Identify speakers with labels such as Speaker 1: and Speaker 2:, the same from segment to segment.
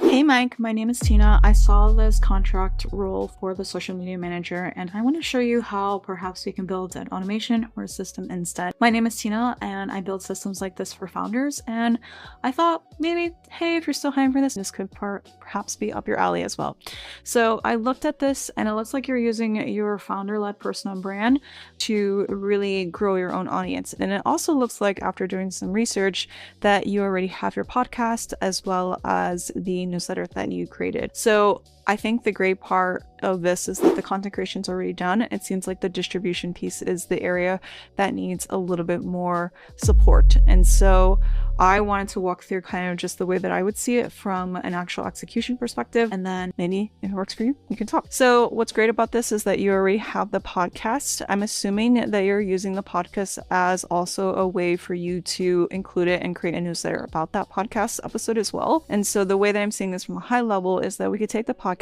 Speaker 1: Hey Mike, my name is Tina. I saw this contract role for the social media manager and I want to show you how perhaps we can build an automation or a system instead. My name is Tina and I build systems like this for founders, and I thought maybe, hey, if you're still hiring for this could perhaps be up your alley as well. So I looked at this and it looks like you're using your founder-led personal brand to really grow your own audience. And it also looks like, after doing some research, that you already have your podcast as well as the newsletter that you created. So I think the great part of this is that the content creation is already done. It seems like the distribution piece is the area that needs a little bit more support. And so I wanted to walk through kind of just the way that I would see it from an actual execution perspective. And then maybe if it works for you, we can talk. So what's great about this is that you already have the podcast. I'm assuming that you're using the podcast as also a way for you to include it and create a newsletter about that podcast episode as well. And so the way that I'm seeing this from a high level is that we could take the podcast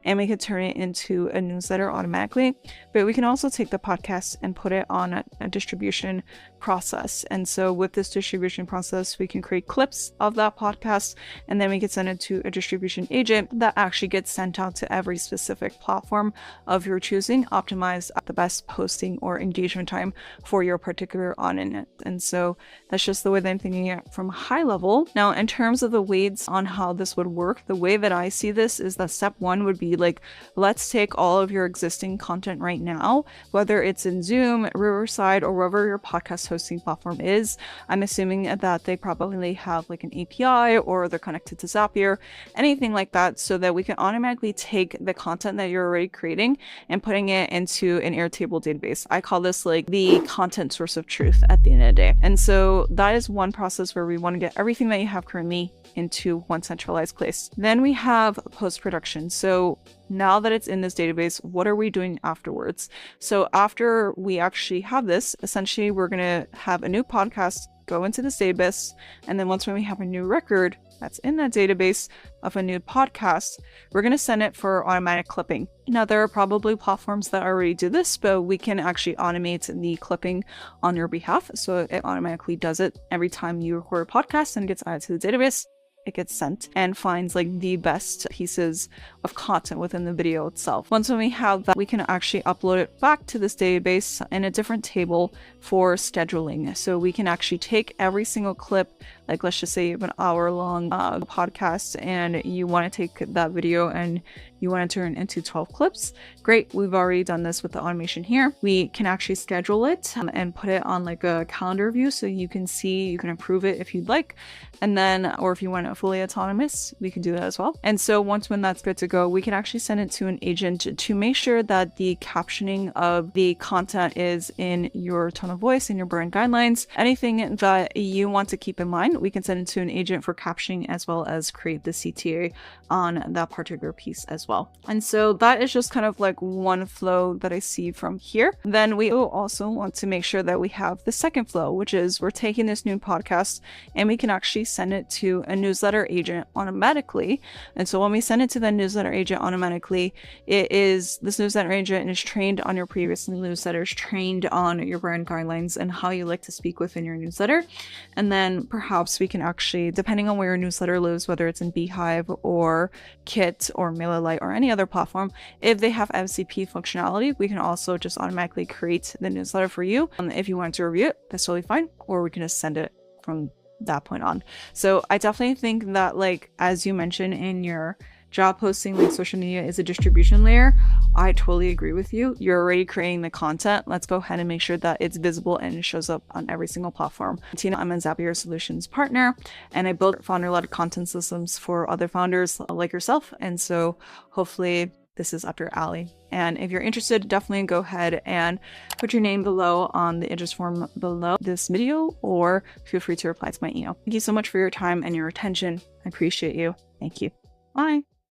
Speaker 1: and we could turn it into a newsletter automatically, but we can also take the podcast and put it on a distribution process. And so with this distribution process, we can create clips of that podcast and then we can send it to a distribution agent that actually gets sent out to every specific platform of your choosing, optimized at the best posting or engagement time for your particular audience. And so that's just the way that I'm thinking it from a high level. Now, in terms of the weights on how this would work, the way that I see this is that step one would be like, let's take all of your existing content right now, whether it's in Zoom, Riverside, or wherever your podcast hosting platform is. I'm assuming that they probably have like an API or they're connected to Zapier, anything like that, so that we can automatically take the content that you're already creating and putting it into an Airtable database. I call this like the content source of truth at the end of the day. And so that is one process where we want to get everything that you have currently into one centralized place. Then we have post-production. So now that it's in this database, what are we doing afterwards? So after we actually have this, essentially we're going to have a new podcast go into this database. And then once we have a new record that's in that database of a new podcast, we're going to send it for automatic clipping. Now, there are probably platforms that already do this, but we can actually automate the clipping on your behalf. So it automatically does it every time you record a podcast and gets added to the database. It gets sent and finds like the best pieces of content within the video itself. Once we have that, we can actually upload it back to this database in a different table for scheduling. So we can actually take every single clip, like let's just say you have an hour-long podcast and you want to take that video and you want to turn it into 12 clips. Great, we've already done this with the automation here. We can actually schedule it and put it on like a calendar view so you can see, you can approve it if you'd like. And then, or if you want it fully autonomous, we can do that as well. And so when that's good to go, we can actually send it to an agent to make sure that the captioning of the content is in your tone of voice and your brand guidelines. Anything that you want to keep in mind, we can send it to an agent for captioning as well as create the CTA on that particular piece as well. And so that is just kind of like one flow that I see from here. Then we also want to make sure that we have the second flow, which is we're taking this new podcast and we can actually send it to a newsletter agent automatically. And so when we send it to the newsletter agent automatically, this newsletter agent is trained on your previous newsletters, trained on your brand guidelines and how you like to speak within your newsletter. And then perhaps we can actually, depending on where your newsletter lives, whether it's in Beehive or Kit or MailerLite or any other platform, if they have MCP functionality, we can also just automatically create the newsletter for you. If you want to review it, that's totally fine. Or we can just send it from that point on. So I definitely think that, like, as you mentioned in your job posting, like social media is a distribution layer. I totally agree with you. You're already creating the content. Let's go ahead and make sure that it's visible and it shows up on every single platform. Tina, I'm a Zapier solutions partner and I build founder-led content systems for other founders like yourself. And so hopefully this is up your alley. And if you're interested, definitely go ahead and put your name below on the interest form below this video, or feel free to reply to my email. Thank you so much for your time and your attention. I appreciate you. Thank you. Bye.